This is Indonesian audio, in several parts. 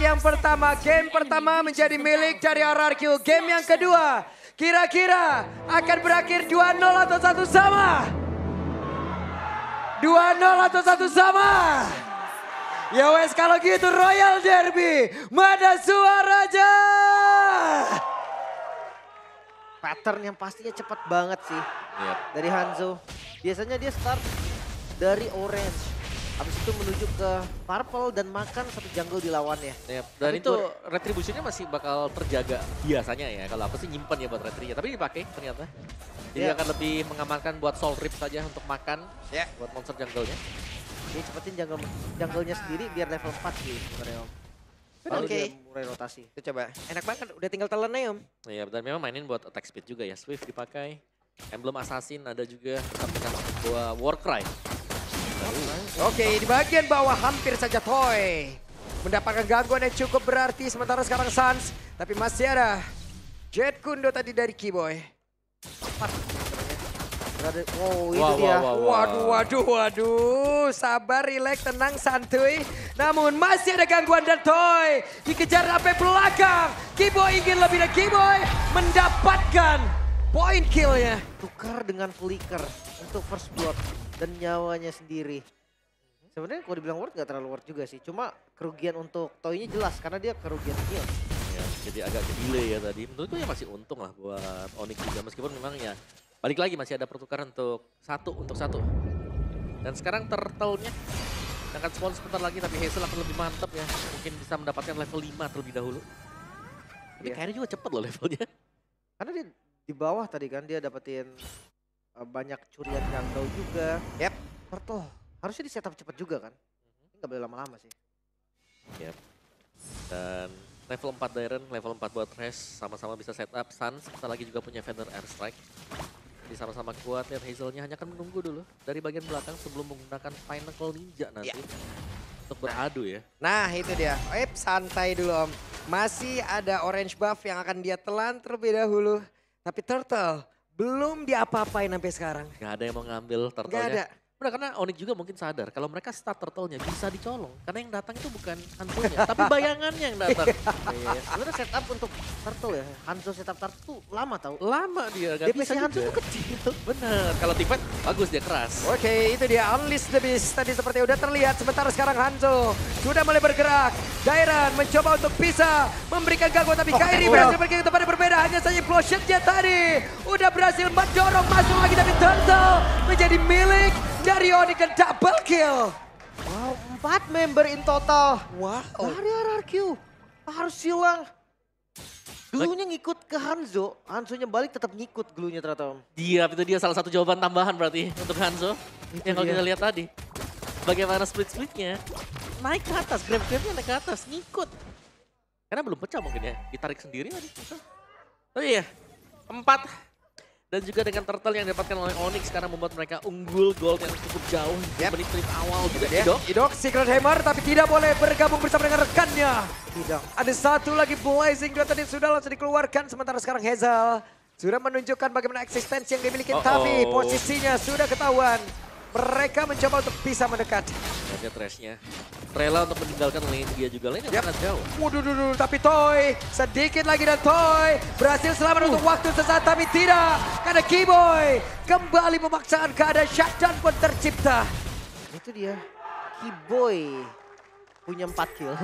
yang pertama, game pertama menjadi milik dari RRQ. Game yang kedua, kira-kira akan berakhir 2-0 atau 1 sama? 2-0 atau 1 sama? Ya wes kalau gitu Royal Derby, mana suaranya? Pattern yang pastinya cepat banget sih dari Hanzo. Biasanya dia start dari orange. Habis itu menuju ke purple dan makan satu jungle di lawannya. Dan itu retributionnya masih bakal terjaga biasanya ya. Kalau aku sih nyimpen ya buat retrinya. Tapi dipakai ternyata. Jadi akan lebih mengamankan buat soul rip saja untuk makan. Buat monster jungle-nya. Dia cepetin jungle-nya sendiri biar level 4 sih sebenarnya Om. Oke. Mulai rotasi. Itu coba, enak banget udah tinggal telennya Om. Iya, dan memang mainin buat attack speed juga ya. Swift dipakai. Emblem Assassin ada juga. Tetap buat Warcry. Oke, di bagian bawah hampir saja Toy mendapatkan gangguan yang cukup berarti. Sementara sekarang Sans, tapi masih ada Jet Kundo tadi dari Keyboy. Oh, itu dia. Waduh. Sabar, relax, tenang, santuy. Namun masih ada gangguan dan Toy dikejar sampai belakang. Keyboy ingin lebih dan Keyboy mendapatkan poin killnya. Tukar dengan flicker untuk first blood dan nyawanya sendiri. Sebenarnya kalau dibilang worth gak terlalu worth juga sih. Cuma kerugian untuk Toy-nya jelas karena dia kerugian kill. Ya, jadi agak delay ya tadi. Menurutku ya masih untung lah buat Onyx juga. Meskipun memang ya balik lagi masih ada pertukaran untuk satu. Dan sekarang turtle-nya akan spawn sebentar lagi, tapi Hazel akan lebih mantap ya. Mungkin bisa mendapatkan level 5 terlebih dahulu. Tapi kayaknya juga cepet loh levelnya. Karena dia di bawah tadi kan dia dapetin banyak curian jungle juga. Turtle harusnya di setup cepat juga kan. Nggak boleh lama-lama sih. Dan level 4 Daren, level 4 buat Thresh, sama-sama bisa setup. Sans, kita lagi juga punya Feather Airstrike. Jadi sama-sama kuat, lihat Hazelnya hanya akan menunggu dulu dari bagian belakang sebelum menggunakan Pinnacle Ninja nanti. Untuk beradu ya. Nah itu dia, santai dulu Om. Masih ada orange buff yang akan dia telan terlebih dahulu. Tapi Turtle belum diapa-apain sampai sekarang. Gak ada yang mau ngambil turtle-nya. Gak ada. Udah, karena Onyx juga mungkin sadar kalau mereka start turtle-nya bisa dicolong. Karena yang datang itu bukan Hanzo-nya, tapi bayangannya yang datang. Sebenarnya setup untuk turtle ya. Hanzo setup turtle tuh lama tau. Lama dia, gak DPS bisa Hanzo juga. tuh kecil. Bener, kalau Tipat bagus dia keras. Oke, itu dia Unleash the Beast. Tadi seperti udah terlihat, sementara sekarang Hanzo sudah mulai bergerak. Dairan mencoba untuk bisa memberikan gangguan, tapi Kairi berhasil pergi ke tempat yang berbeda. Hanya saja implosionnya tadi udah berhasil mendorong masuk lagi, tapi Turtle menjadi milik dari Onyx dan double kill. Wow, 4 member in total. Wow. Dari RRQ. Harus silang. Glue-nya ngikut ke Hanzo. Hanzo-nya balik tetap ngikut glue-nya ternyata Om. Dia, itu dia salah satu jawaban tambahan berarti untuk Hanzo. Yang kalau kita lihat tadi. Bagaimana split-splitnya. Naik ke atas, grab-grabnya naik ke atas, ngikut. Karena belum pecah mungkin ya, ditarik sendiri tadi. Oh iya, 4. Dan juga dengan turtle yang didapatkan oleh Onyx karena membuat mereka unggul gold yang cukup jauh di menit-menit awal juga. Idok Secret Hammer tapi tidak boleh bergabung bersama dengan rekannya. Tidak. Ada satu lagi Blazing Dot tadi sudah langsung dikeluarkan, sementara sekarang Hazel sudah menunjukkan bagaimana eksistensi yang dimiliki, tapi posisinya sudah ketahuan. Mereka mencoba untuk bisa mendekat. Ada Thresh-nya. Rela untuk meninggalkan lane dia juga, lane yang sangat jauh. Waduh, tapi Toy sedikit lagi dan Toy berhasil selamat untuk waktu sesaat, tapi tidak. Karena Keyboy kembali memaksakan keadaan, shutdown pun tercipta. Itu dia. Keyboy punya 4 kill.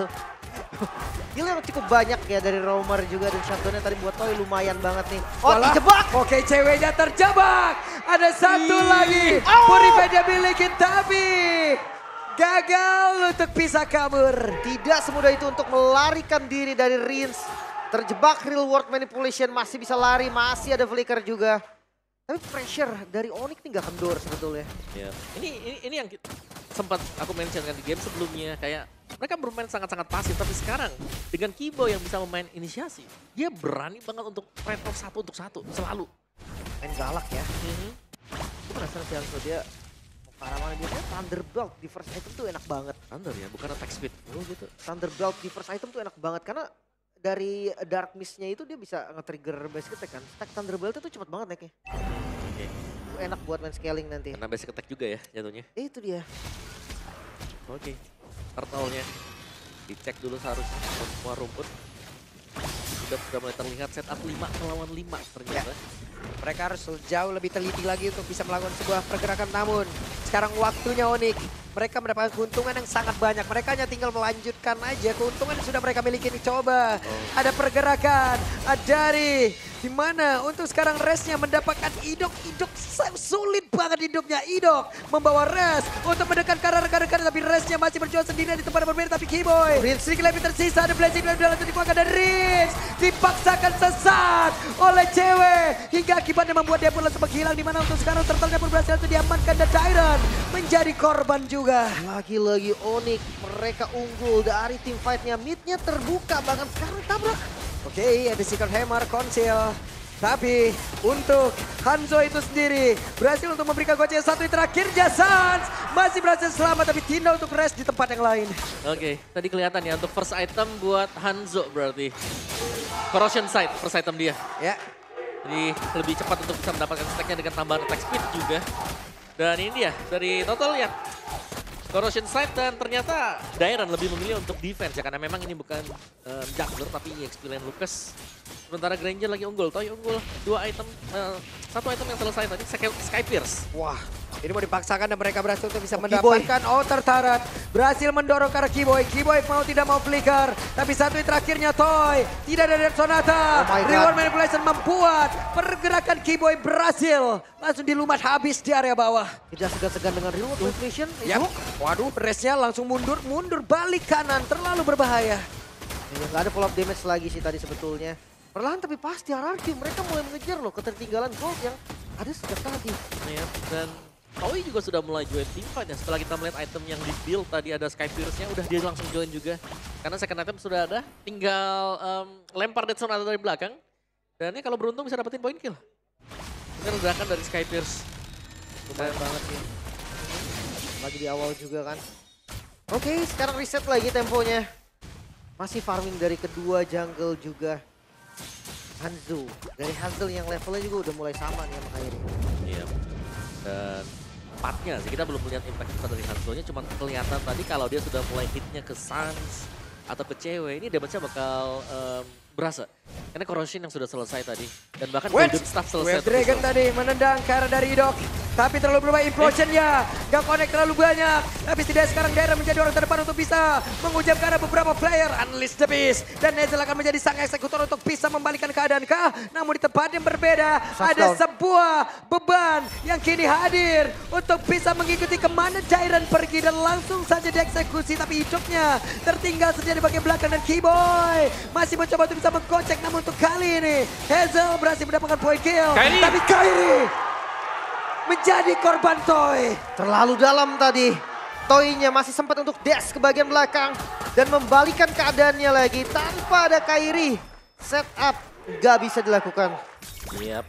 Kill yang cukup banyak ya dari Roamer juga, dan shutdownnya tadi buat Toy lumayan banget nih. Oh, dijebak! Oke, ceweknya terjebak. Ada satu lagi. Purify dia milikin, tapi gagal untuk bisa kabur. Tidak semudah itu untuk melarikan diri dari Rins. Terjebak real world manipulation, masih bisa lari, masih ada flicker juga. Tapi pressure dari Onyx ini gak kendor sebetulnya. Ya. Ini yang sempat aku mention kan di game sebelumnya, kayak mereka bermain sangat-sangat pasif, tapi sekarang dengan Keyboy yang bisa memain inisiasi, dia berani banget untuk trade off 1 untuk 1 selalu. Main galak ya. Aku penasaran sih Hanzo dia mau ke arah mana. Biasanya Thunderbolt di first item tuh enak banget. Thunder ya, bukan attack speed. Oh gitu. Thunderbolt di first item tuh enak banget karena dari Dark Mist-nya itu dia bisa nge-trigger basic attack kan. Stack Thunderbolt itu cepet banget naiknya. Oke. Enak buat main scaling nanti. Karena basic attack juga ya jatuhnya. Itu dia. Oke. Turtle-nya Dicek dulu seharusnya semua rumput. Sudah mulai terlihat setup 5 melawan 5 ternyata. Mereka harus jauh lebih teliti lagi untuk bisa melakukan sebuah pergerakan. Namun sekarang waktunya Onyx. Mereka mendapatkan keuntungan yang sangat banyak. Mereka hanya tinggal melanjutkan aja keuntungan yang sudah mereka miliki. Coba ada pergerakan dari dimana untuk sekarang Resnya mendapatkan Idok sulit banget hidupnya. Idok membawa Res untuk mendekat ke arah rekan-rekan, tapi Resnya masih berjuang sendirian di tempat yang berbeda. Tapi Keyboy sedikit lebih tersisa, ada blessing dalam dikeluarkan dari Rince, dipaksakan sesat oleh cewek hingga akibatnya membuat dia pun langsung menghilang. Dimana untuk sekarang Turtle pun berhasil untuk diamankan dan Tyrant menjadi korban juga. Lagi-lagi Onyx, mereka unggul dari tim fight-nya. Mid-nya terbuka, bahkan sekarang tabrak. Oke, ada Secret Hammer, Conceal. Tapi untuk Hanzo itu sendiri berhasil untuk memberikan goceng satu yang terakhir. Sans masih berhasil selamat, tapi Tina untuk rest di tempat yang lain. Oke, tadi kelihatan ya untuk first item buat Hanzo berarti. Corrosion Sight first item dia. Ya. Jadi lebih cepat untuk bisa mendapatkan stacknya dengan tambahan attack speed juga. Dan ini dia dari Total ya. Corrosion Sight dan ternyata Dairon lebih memilih untuk defense ya, karena memang ini bukan jungler tapi EXP lane Lucas. Sementara Granger lagi unggul, Toy unggul 2 item, 1 item yang selesai tadi, Sky Pierce. Wah, ini mau dipaksakan dan mereka berhasil untuk bisa mendapatkan outer turret. Berhasil mendorong ke arah Keyboy. Keyboy mau tidak mau flicker, tapi satu yang terakhirnya Toy. Tidak ada Dead Sonata. Reward Manipulation membuat pergerakan Keyboy berhasil. Langsung dilumat habis di area bawah. Tidak segan-segan dengan Reward Manipulation. Yap. Waduh, resnya langsung mundur balik kanan. Terlalu berbahaya. Ya, nggak ada follow up damage lagi sih tadi sebetulnya. Perlahan tapi pasti RRQ mereka mulai mengejar loh ketertinggalan gold yang ada sejak tadi. Ya, dan Toy juga sudah mulai join team fight ya. Setelah kita melihat item yang di build tadi ada Sky Pierce-nya, udah dia langsung join juga. Karena second item sudah ada, tinggal lempar Dead Zone dari belakang. Dan ini kalau beruntung bisa dapetin point kill. Ini ledakan dari Sky Pierce. Lumayan banget sih. Lagi di awal juga kan. Oke, sekarang reset lagi temponya. Masih farming dari kedua jungle juga. Hanzo, dari Hanzo yang levelnya juga udah mulai sama nih sama Kairi. Iya, dan empatnya sih kita belum melihat impact besar dari Hanzo-nya, cuma kelihatan tadi kalau dia sudah mulai hitnya ke Sans atau ke cewek, ini damage-nya bakal berasa. Karena Corrosion yang sudah selesai tadi, dan bahkan Golden Staff selesai. Dragon tadi menendang ke arah dari Idok. Tapi terlalu berubah implosion-nya. Gak connect terlalu banyak. Tapi tidak sekarang Dairon menjadi orang terdepan untuk bisa mengujar ke arah beberapa player. Unleash the Beast. Dan Nezel akan menjadi sang eksekutor untuk bisa membalikan keadaan kah? Namun di tempat yang berbeda. Ada sebuah beban yang kini hadir. Untuk bisa mengikuti kemana Dairon pergi. Dan langsung saja dieksekusi. Tapi hidupnya tertinggal saja di bagian belakang. Dan Keyboy masih mencoba untuk bisa menggocek. Namun untuk kali ini Hazel berhasil mendapatkan point kill. Tapi Kairi menjadi korban Toy. Terlalu dalam tadi. Toy-nya masih sempat untuk dash ke bagian belakang. Dan membalikan keadaannya lagi tanpa ada Kairi. Setup nggak bisa dilakukan. Yap.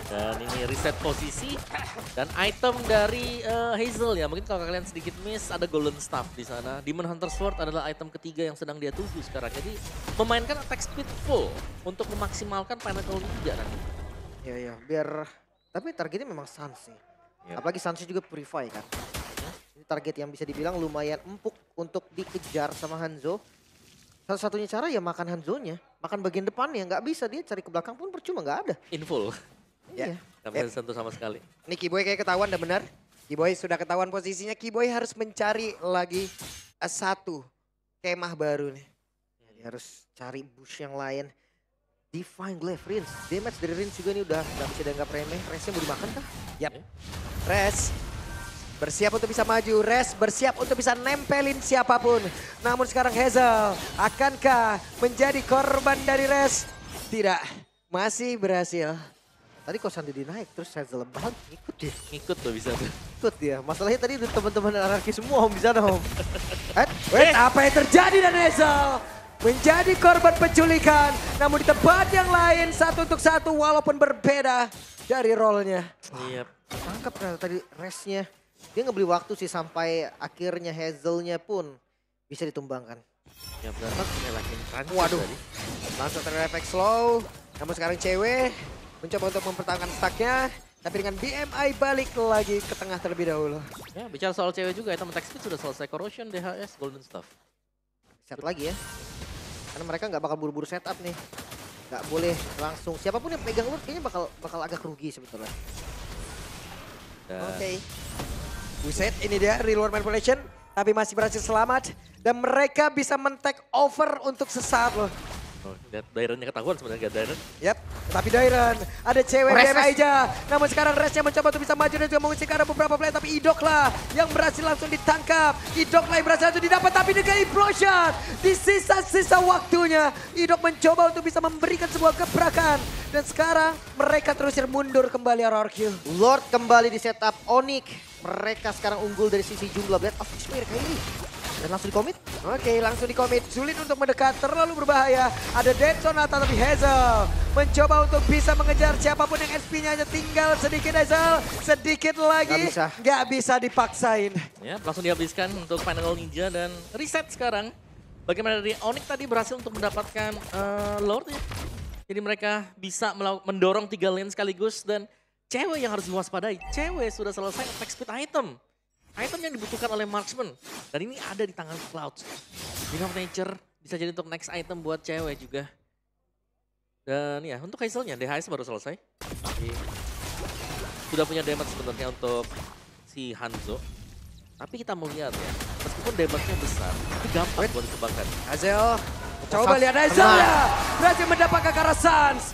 Dan ini reset posisi. Dan item dari Hazel ya. Mungkin kalau kalian sedikit miss ada Golden Staff di sana. Demon Hunter Sword adalah item ketiga yang sedang dia tuju sekarang. Jadi memainkan attack speed full untuk memaksimalkan Pinnacle 3 nanti. Ya biar... Tapi targetnya memang Sans sih. Yep. Apalagi Sans juga Purify kan. Ini target yang bisa dibilang lumayan empuk untuk dikejar sama Hanzo. Satu-satunya cara ya makan Hanzo-nya. Makan bagian depannya. Nggak bisa dia cari ke belakang pun percuma nggak ada. In full. Iya. Nggak bisa sentuh sama sekali. Ini Keyboy kayak ketahuan udah benar. Keyboy sudah ketahuan posisinya. Keyboy harus mencari lagi satu kemah baru nih. Dia harus cari bush yang lain. Divine Glaive Rince. Damage dari Rince juga ini udah gak bisa dianggap remeh. Res-nya mau dimakan kah? Yap. Res bersiap untuk bisa maju. Res bersiap untuk bisa nempelin siapapun. Namun sekarang Hazel akankah menjadi korban dari Res? Tidak. Masih berhasil. Tadi kok Sandidi naik terus Hazel balik. Ikut dia. Ikut tuh bisa tuh. Ikut dia. Masalahnya tadi teman-teman anarki semua om bisa dong. Wait, apa yang terjadi dan Hazel? Menjadi korban penculikan, namun di tempat yang lain 1 untuk 1 walaupun berbeda dari role-nya. Iya. Tangkap ternyata tadi rest-nya. Dia ngebeli waktu sih sampai akhirnya Hazel-nya pun bisa ditumbangkan. Ya berapa ngelakin Prancis. Waduh. Tadi. Langsung terefek slow, namun sekarang cewek mencoba untuk mempertahankan stacknya. Tapi dengan BMI balik lagi ke tengah terlebih dahulu. Ya bicara soal cewek juga, item attack speed sudah selesai. Corrosion, DHS, Golden Staff. set lagi ya. Karena mereka nggak bakal buru-buru setup nih. Nggak boleh langsung. Siapapun yang pegang Lord kayaknya bakal agak rugi sebetulnya. Oke. Buset, ini dia real world manipulation. Tapi masih berhasil selamat. Dan mereka bisa men-take over untuk sesaat loh. Oh, lihat Dairennya ketahuan sebenarnya Dairen. Yap, tapi Dairen ada cewek Res, game Res. aja. Namun sekarang Resnya mencoba untuk bisa maju dan juga mengusir ke arah beberapa player. Tapi Idok lah yang berhasil langsung ditangkap. Idok lah yang berhasil langsung didapat tapi dengan implosion. Di sisa-sisa waktunya Idok mencoba untuk bisa memberikan sebuah gebrakan. Dan sekarang mereka terusir mundur kembali RRQ. Lord kembali di setup Onyx. Mereka sekarang unggul dari sisi jumlah Blade of Despair kayak ini. Dan langsung di-commit. Oke, langsung di-commit. Sulit untuk mendekat, terlalu berbahaya. Ada Dead Sonata tapi Hazel mencoba untuk bisa mengejar siapapun yang SP-nya hanya tinggal sedikit Hazel. Sedikit lagi. Nggak bisa dipaksain. Ya, langsung dihabiskan untuk Final Ninja dan reset sekarang. Bagaimana dari Onyx tadi berhasil untuk mendapatkan Lord ya. Jadi mereka bisa mendorong 3 lane sekaligus dan cewek yang harus diwaspadai. Cewek sudah selesai attack speed item. Item yang dibutuhkan oleh marksman. Dan ini ada di tangan Cloud. Wind of Nature bisa jadi untuk next item buat cewek juga. Dan ya untuk Hazelnya, DHS baru selesai. Jadi, sudah punya damage sebenarnya untuk si Hanzo. Tapi kita mau lihat ya, meskipun damage-nya besar, tapi gampang buat dikembangkan. Hazel, coba lihat Hazel ya. Berhasil mendapatkan ke arah Sans.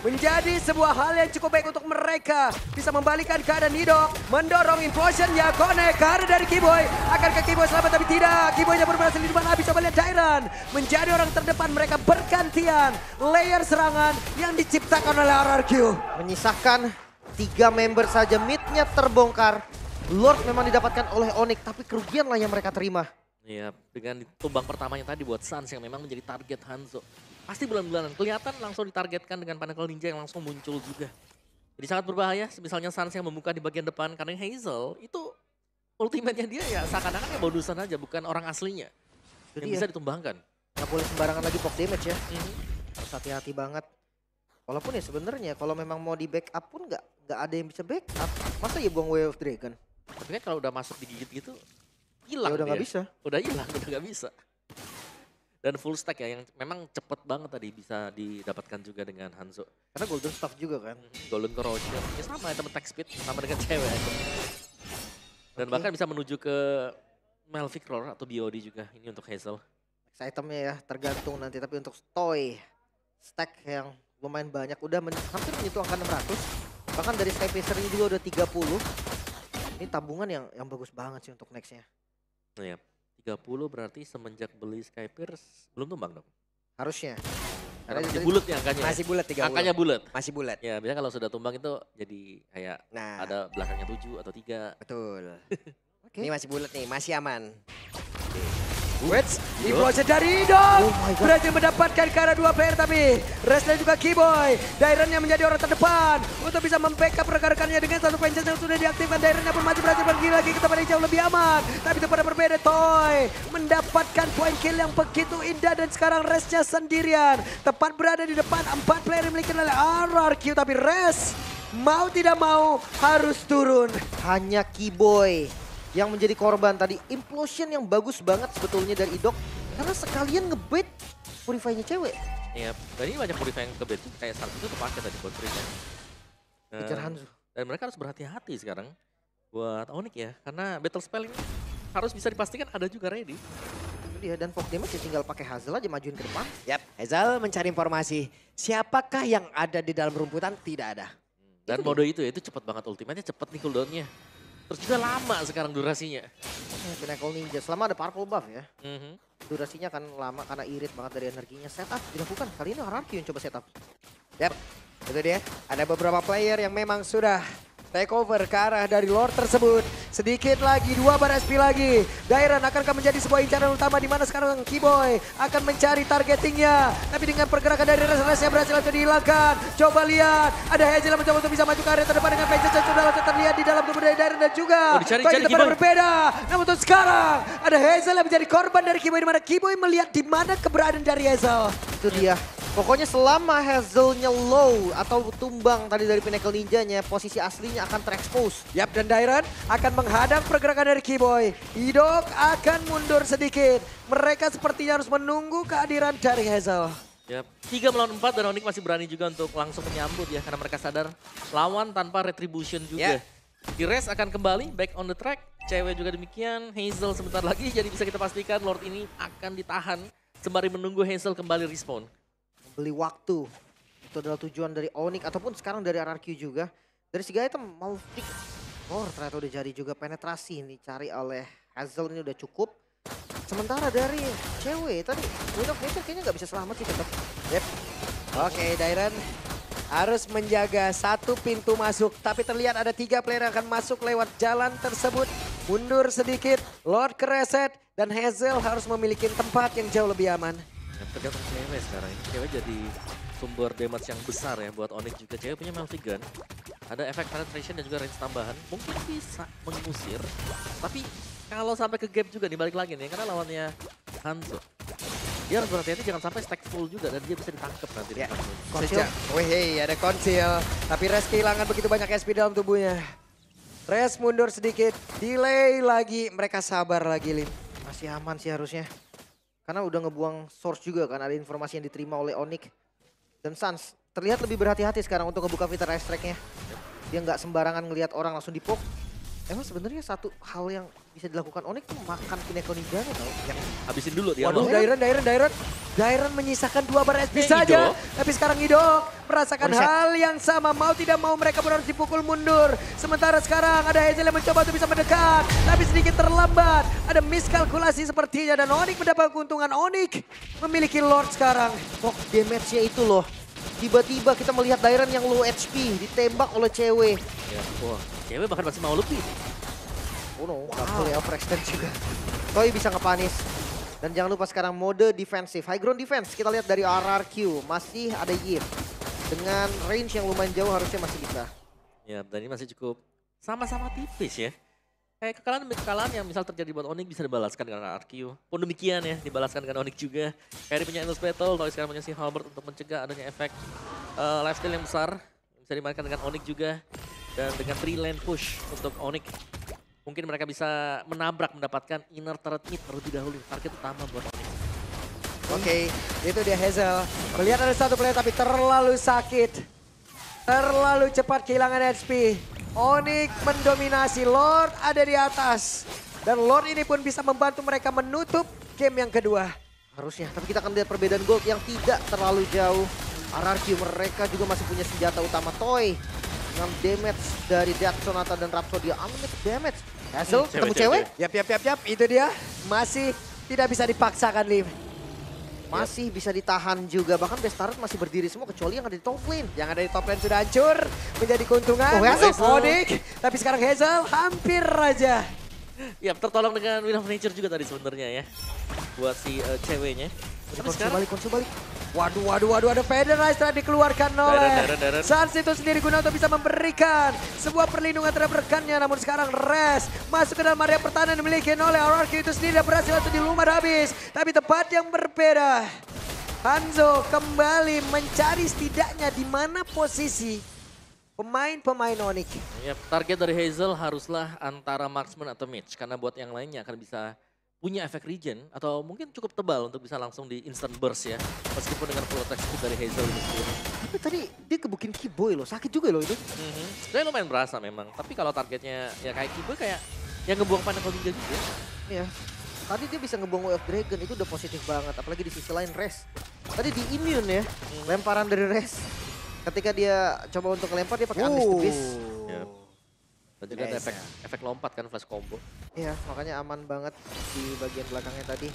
Menjadi sebuah hal yang cukup baik untuk mereka. Bisa membalikan keadaan Idok. Mendorong implosion ya. Connect ke arah dari Kiboy. Akankah Kiboy selamat tapi tidak. Kiboynya baru berhasil di depan habis. Coba lihat Dairen. Menjadi orang terdepan mereka bergantian. Layer serangan yang diciptakan oleh RRQ. Menyisahkan 3 member saja. Mid-nya terbongkar. Lord memang didapatkan oleh Onyx. Tapi kerugian lah yang mereka terima. Iya, dengan tumbang pertamanya tadi buat Sans yang memang menjadi target Hanzo. Pasti bulan-bulanan kelihatan langsung ditargetkan dengan Pinnacle Ninja yang langsung muncul juga. Jadi sangat berbahaya, misalnya Sans yang membuka di bagian depan. Karena Hazel itu ultimate-nya dia ya seakan-akan ya bonusan aja, bukan orang aslinya. Yang bisa ditumbangkan. Nggak boleh sembarangan lagi pop damage ya. Harus hati-hati banget. Walaupun ya sebenarnya kalau memang mau di backup pun nggak ada yang bisa backup. Masa ya buang Way of Dragon? Tapi kan kalau udah masuk digigit gitu, hilang Ya udah nggak dia. bisa. Udah hilang, udah nggak bisa. Dan full stack ya yang memang cepet banget tadi bisa didapatkan juga dengan Hanzo. Karena Golden Staff juga kan. Golden Corrosion, ya sama item attack speed, sama dengan cewek. Dan bahkan bisa menuju ke Melvic Roar atau BOD juga, ini untuk Hazel. Next itemnya ya tergantung nanti. Tapi untuk Toy, stack yang lumayan banyak. Udah hampir menyentuh angka 600. Bahkan dari Skypacer ini juga udah 30. Ini tabungan yang bagus banget sih untuk nextnya. Nah ya, 30 berarti semenjak beli Skypierce belum tumbang dong? Harusnya. Karena masih bulat ya angkanya. Masih bulat 30. Angkanya bulat. Masih bulat. Ya biasanya kalau sudah tumbang itu jadi kayak ada belakangnya 7 atau 3. Betul. Okay. Ini masih bulat nih, masih aman. Wets, implosion dari Idok. Berhasil mendapatkan ke arah 2 player tapi Resnya juga Kiboy. Dairennya menjadi orang terdepan untuk bisa membackup rekan-rekannya dengan satu vengeance yang sudah diaktifkan. Dairennya pun masih berhasil pergi lagi ke tempat yang jauh lebih aman. Tapi itu pada berbeda, Toy mendapatkan point kill yang begitu indah dan sekarang Resnya sendirian. Tepat berada di depan 4 player yang dimiliki oleh RRQ tapi Res mau tidak mau harus turun. Hanya Kiboy yang menjadi korban tadi. Implosion yang bagus banget sebetulnya dari Idok. Karena sekalian ngebait Purify-nya cewek. Iya, dan ini banyak Purify yang kebet kayak saat itu terpakai tadi buat Purify. Kejar Hanzo. Dan mereka harus berhati-hati sekarang buat Onyx ya. Karena battle spell ini harus bisa dipastikan ada juga ready. Itu dia, dan pop damage ya tinggal pakai Hazel aja majuin ke depan. Yap, Hazel mencari informasi. Siapakah yang ada di dalam rumputan? Tidak ada. Dan mode itu ya, itu cepet banget ultimate-nya, cepet nih cooldown-nya. Terus juga lama sekarang durasinya. Pinnacle Ninja, selama ada purple buff ya. Durasinya akan lama karena irit banget dari energinya. Setup dilakukan, kali ini RRQ yang coba setup. Yap, itu dia. Ada beberapa player yang memang sudah take over ke arah dari Lord tersebut. Sedikit lagi, 2 bar SP lagi. Dairen akankah menjadi sebuah incaran utama di mana sekarang Kiboy akan mencari targetingnya. Tapi dengan pergerakan dari Res-Resnya berhasil langsung dihilangkan. Coba lihat, ada Hazel yang mencoba untuk bisa maju ke area terdepan dengan Vengeance yang sudah langsung terlihat di dalam tubuh dari Dairen dan juga bagi tempat berbeda. Namun untuk sekarang, ada Hazel yang menjadi korban dari Kiboy di mana Kiboy melihat di mana keberadaan dari Hazel. Itu dia, Pokoknya selama Hazelnya low atau tumbang tadi dari Pinnacle Ninja-nya, posisi aslinya akan terekspos. Yap, dan Dairon akan menghadang pergerakan dari Keyboy. Idok akan mundur sedikit. Mereka sepertinya harus menunggu kehadiran dari Hazel. Yap. 3 melawan 4 dan Onyx masih berani juga untuk langsung menyambut ya. Karena mereka sadar lawan tanpa retribution juga. Di-Res akan kembali back on the track. Cewek juga demikian. Hazel sebentar lagi jadi bisa kita pastikan Lord ini akan ditahan. Sembari menunggu Hazel kembali respawn. Beli waktu. Itu adalah tujuan dari Onyx ataupun sekarang dari RRQ juga. Dari segi item mau pick. Oh ternyata udah jadi juga penetrasi nih cari oleh Hazel ini udah cukup. Sementara dari cewek tadi Wind of Nature kayaknya nggak bisa selamat sih tetap. Yep. Oke, Dairon harus menjaga satu pintu masuk. Tapi terlihat ada 3 player yang akan masuk lewat jalan tersebut. Mundur sedikit, Lord kereset, dan Hazel harus memiliki tempat yang jauh lebih aman. Tergantung cewek sekarang. Cewek jadi sumber damage yang besar ya buat Onyx juga. Cewek punya multi-gun. Ada efek penetration dan juga range tambahan. Mungkin bisa mengusir. Tapi kalau sampai ke gap juga dibalik lagi nih. Karena lawannya Hanzo. Dia harus berhati-hati jangan sampai stack full juga. Dan dia bisa ditangkap nanti. Ya. Konsil. Wih, ada konsil. Tapi Res kehilangan begitu banyak SP dalam tubuhnya. Res mundur sedikit. Delay lagi. Mereka sabar lagi, Lin. Masih aman sih harusnya. Karena udah ngebuang source juga kan, ada informasi yang diterima oleh Onyx. Dan Sans terlihat lebih berhati-hati sekarang untuk ngebuka fitur ice track-nya. Dia nggak sembarangan ngelihat orang langsung dipoke. Emang sebenarnya satu hal yang bisa dilakukan Onyx tuh makan Pinnacle Ninja-nya tau. Habisin dulu dia. Waduh, Dairon menyisakan 2 bar SP Idok. saja. Tapi sekarang Idok merasakan Reset. hal yang sama. Mau tidak mau mereka pun harus dipukul mundur. Sementara sekarang ada Hazel yang mencoba untuk bisa mendekat. Tapi sedikit terlambat. Ada miskalkulasi sepertinya. Dan Onyx mendapat keuntungan. Onyx memiliki Lord sekarang. Kok damage-nya itu loh. Tiba-tiba kita melihat Dairon yang low HP ditembak oleh cewek. Ya, wah, cewek bahkan masih mau lebih. Oh no, nggak boleh overextend juga. Toy bisa ngepanis. Dan jangan lupa sekarang mode defensif. High ground defense kita lihat dari RRQ. Masih ada Yip. Dengan range yang lumayan jauh harusnya masih bisa. Ya, dan ini masih cukup sama-sama tipis ya. Kayak kekalahan demi kekalahan yang misal terjadi buat Onyx bisa dibalaskan dengan RRQ. Pun demikian ya, dibalaskan dengan Onyx juga. Kayak punya Endless Battle, Toy sekarang punya si Halberd untuk mencegah adanya efek lifesteal yang besar. Bisa dimainkan dengan Onyx juga. Dan dengan 3 lane push untuk Onyx. Mungkin mereka bisa menabrak, mendapatkan inner turret mid terlebih dahulu. Target utama buat Onyx. Oke, itu dia Hazel. Melihat ada satu player tapi terlalu sakit. Terlalu cepat kehilangan HP. Onyx mendominasi, Lord ada di atas. Dan Lord ini pun bisa membantu mereka menutup game yang kedua. Harusnya, tapi kita akan lihat perbedaan gold yang tidak terlalu jauh. RRQ mereka juga masih punya senjata utama Toy. Dengan damage dari Death Sonata dan Rhapsody, unlimited damage. Hazel ketemu cewek? Yap, itu dia. Masih tidak bisa dipaksakan, Lim. Masih bisa ditahan juga, bahkan Bestaret masih berdiri semua kecuali yang ada di top lane. Yang ada di top lane sudah hancur, menjadi keuntungan. Oh, Hazel. Onyx, tapi sekarang Hazel hampir aja. Ya, tertolong dengan Wind of Nature juga tadi sebenarnya ya. Buat si ceweknya. Konsul balik. Waduh, ada Federalize telah dikeluarkan oleh Dairon. Sans itu sendiri guna untuk bisa memberikan sebuah perlindungan terhadap rekannya. Namun sekarang Res masuk ke dalam area pertahanan yang dimiliki oleh RRQ itu sendiri dan berhasil langsung dilumar habis. Tapi tempat yang berbeda. Hanzo kembali mencari setidaknya di mana posisi pemain-pemain Onyx. Ya, target dari Hazel haruslah antara marksman atau mage. Karena buat yang lainnya akan bisa punya efek regen atau mungkin cukup tebal untuk bisa langsung di instant burst ya. Meskipun dengan full attack speed dari Hazel itu sendiri. Tapi tadi dia kebukin Keyboy loh, sakit juga loh itu. Saya lumayan berasa memang. Tapi kalau targetnya ya kayak Keyboy kayak yang ngebuang Pinnacle Ninja juga. Iya. Tadi dia bisa ngebuang Way of Dragon, itu udah positif banget. Apalagi di sisi lain Res. Tadi di immune ya, lemparan dari Res. Ketika dia coba untuk lempar dia pakai Unleash the Beast. Yep. Dan juga ada efek lompat kan, flash combo. Iya, makanya aman banget di bagian belakangnya tadi.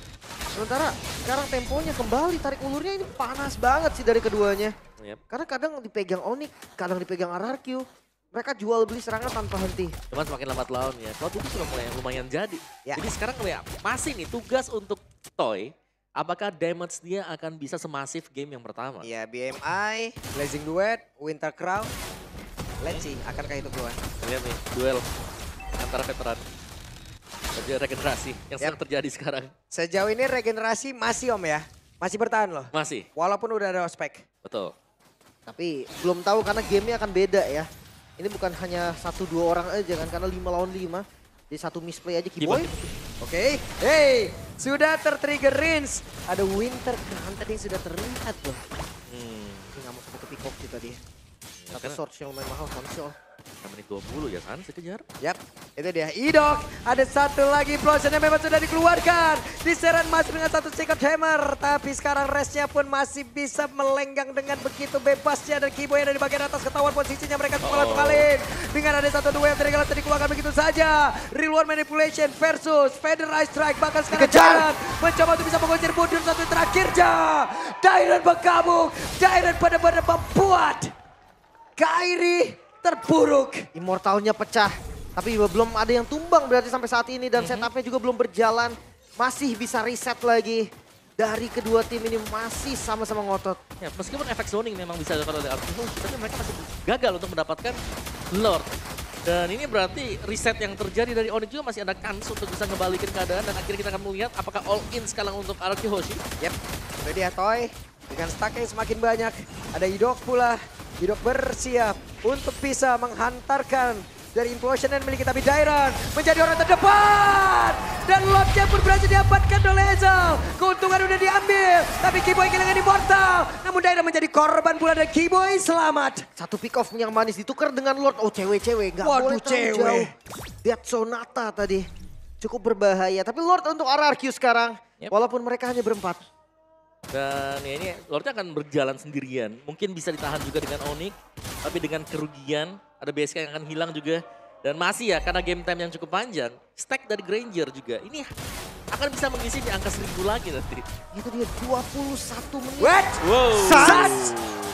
Sementara sekarang temponya kembali, tarik ulurnya ini panas banget sih dari keduanya. Yep. Karena kadang dipegang Onyx, kadang dipegang RRQ. Mereka jual beli serangan tanpa henti. Cuman semakin lambat laun ya. Kalau itu sudah mulai lumayan jadi. Ya. Jadi sekarang ya masih nih tugas untuk Toy. Apakah damage dia akan bisa semasif game yang pertama? Ya, BMI, Blazing Duet, Winter Crown. Let's see, akankah itu keluar? Lihat nih, duel antara veteran dan juga regenerasi yang sedang terjadi sekarang. Sejauh ini regenerasi masih Om ya. Masih bertahan loh. Masih. Walaupun udah ada ospek. Betul. Tapi belum tahu karena gamenya akan beda ya. Ini bukan hanya 1-2 orang aja kan, karena 5 lawan 5. Jadi satu misplay aja Keyboy. Oke. Hey, sudah tertrigger Rins. Ada Winter Crown tadi yang sudah terlihat loh. Ini nggak mau sampai ke pick off sih tadi. Satu Swords yang lumayan mahal, Konsol. Menit 20 ya kan, sekejar. Yap, itu dia. Idok, ada satu lagi Implosion yang memang sudah dikeluarkan. Diserang masih dengan satu Secret Hammer. Tapi sekarang restnya pun masih bisa melenggang dengan begitu bebasnya. Dan Keyboy yang ada di bagian atas ketahuan posisinya mereka kepala pengalin. Dengan ada 1-2 yang tadi dikeluarkan begitu saja. Real World Manipulation versus Feather Ice Strike. Bahkan sekarang Dairon mencoba untuk bisa mengusir mundur satu terakhirnya. Dairon bergabung. Dairon benar-benar membuat Kairi terburuk. Immortalnya pecah. Tapi belum ada yang tumbang berarti sampai saat ini. Dan setupnya juga belum berjalan. Masih bisa reset lagi. Dari kedua tim ini masih sama-sama ngotot. Ya, meskipun efek zoning memang bisa dilakukan oleh Arctic, tapi mereka masih gagal untuk mendapatkan Lord. Dan ini berarti reset yang terjadi dari Onyx juga masih ada kans untuk bisa ngebalikin keadaan. Dan akhirnya kita akan melihat apakah all in sekarang untuk Araki Hoshi. Yep, udah dia Toy. Dengan stack yang semakin banyak. Ada Idok pula. Idok bersiap untuk bisa menghantarkan dari Implosion yang memiliki, tapi Dairon menjadi orang terdepan. Dan Lordnya pun berhasil diamankan oleh Ezel. Keuntungan udah diambil, tapi Keyboy kehilangan Immortal. Namun Dairon menjadi korban pula dan Keyboy selamat. Satu pick off yang manis ditukar dengan Lord. Oh cewek-cewek, gak boleh terlalu jauh. Death Sonata tadi cukup berbahaya. Tapi Lord untuk RRQ sekarang, walaupun mereka hanya berempat. Dan ya ini Lordnya akan berjalan sendirian. Mungkin bisa ditahan juga dengan Onyx. Tapi dengan kerugian, ada BSK yang akan hilang juga. Dan masih ya, karena game time yang cukup panjang. Stack dari Granger juga. Ini akan bisa mengisi di angka 1000 lagi nanti. Itu dia 21 menit. What? Wow. Sans!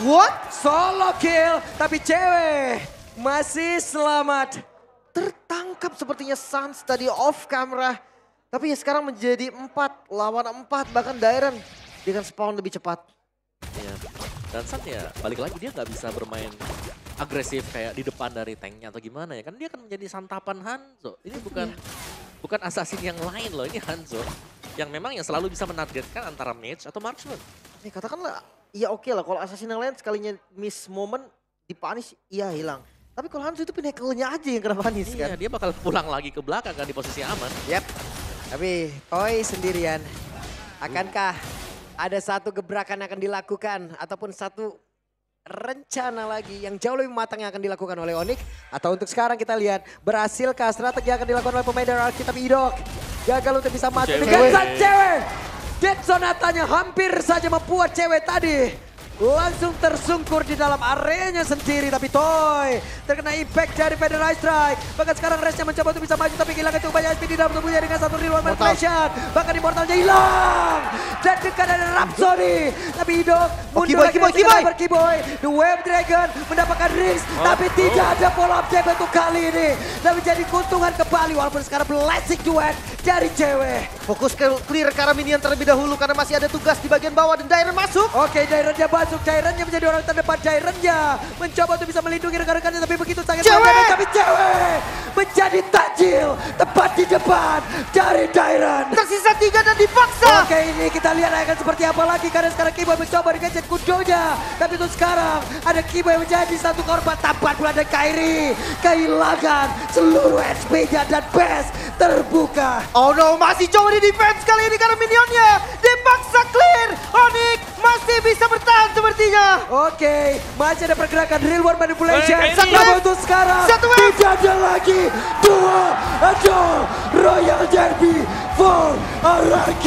What? Solo kill, tapi cewek masih selamat. Tertangkap sepertinya Sans tadi off camera. Tapi ya sekarang menjadi 4 lawan 4. Bahkan Dairon dengan spawn lebih cepat. Ya. Dan San ya balik lagi dia nggak bisa bermain agresif kayak di depan dari tanknya atau gimana ya. Kan dia akan menjadi santapan Hanzo. Ini bukan assassin yang lain loh, ini Hanzo. Yang memang yang selalu bisa menargetkan antara mage atau marksman. Nih katakanlah, ya oke lah kalau assassin yang lain sekalinya miss moment dipunish, iya hilang. Tapi kalau Hanzo itu pinnacle-nya aja yang kena punish kan. Iya, dia bakal pulang lagi ke belakang kan di posisi aman. Yap, tapi Toy sendirian. Akankah ada satu gebrakan yang akan dilakukan ataupun satu rencana lagi yang jauh lebih matang yang akan dilakukan oleh Onyx? Atau untuk sekarang kita lihat berhasilkah strategi yang akan dilakukan oleh pemain dari Arki, tapi Idok gagal untuk bisa maju dengan sang cewek. Dead Sonatanya hampir saja membuat cewek tadi langsung tersungkur di dalam areanya sendiri. Tapi Toy terkena impact dari Feather Ice Strike. Bahkan sekarang Restnya mencoba untuk bisa maju tapi kehilangan cukup banyak speed di dalam tubuhnya dengan satu real one manipulation. Bahkan Immortalnya hilang. Dan dekat ada Rhapsody. Tapi Idok mundur lagi dengan Keyboy. The Wave Dragon mendapatkan Rings. Tapi tidak ada follow up damage untuk kali ini. Dan menjadi keuntungan kembali walaupun sekarang blessing duet dari cewek. Fokus ke clear ke arah minion terlebih dahulu karena masih ada tugas di bagian bawah dan Dairon masuk. Oke, Daironnya masuk. Daironnya menjadi orang terdepan. Daironnya mencoba untuk bisa melindungi rekan-rekannya tapi begitu sangat cewek. Tapi cewek menjadi takjil tepat di depan dari Dairon. Tersisa 3 dan dipaksa. Oke, ini kita lihat akan seperti apa lagi karena sekarang Keyboy mencoba dengan jet kudonya. Tapi untuk sekarang ada Keyboy menjadi satu korban. Tampak pula ada Kairi kehilangan seluruh HP-nya dan base terbuka. Oh no, masih coba di defense kali ini karena minionnya dipaksa clear. Onyx masih bisa bertahan sepertinya. Oke, masih ada pergerakan real world manipulation. Satu Namun untuk sekarang tidak ada lagi. Ada Royal Derby for RRQ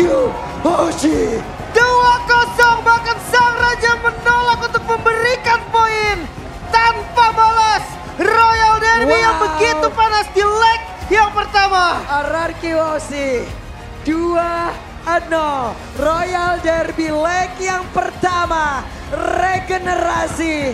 Hoshi. 2-0, bahkan sang raja menolak untuk memberikan poin tanpa balas. Royal Derby yang begitu panas di leg yang pertama. RRQ Hoshi 2-0. Royal Derby leg yang pertama. Regenerasi.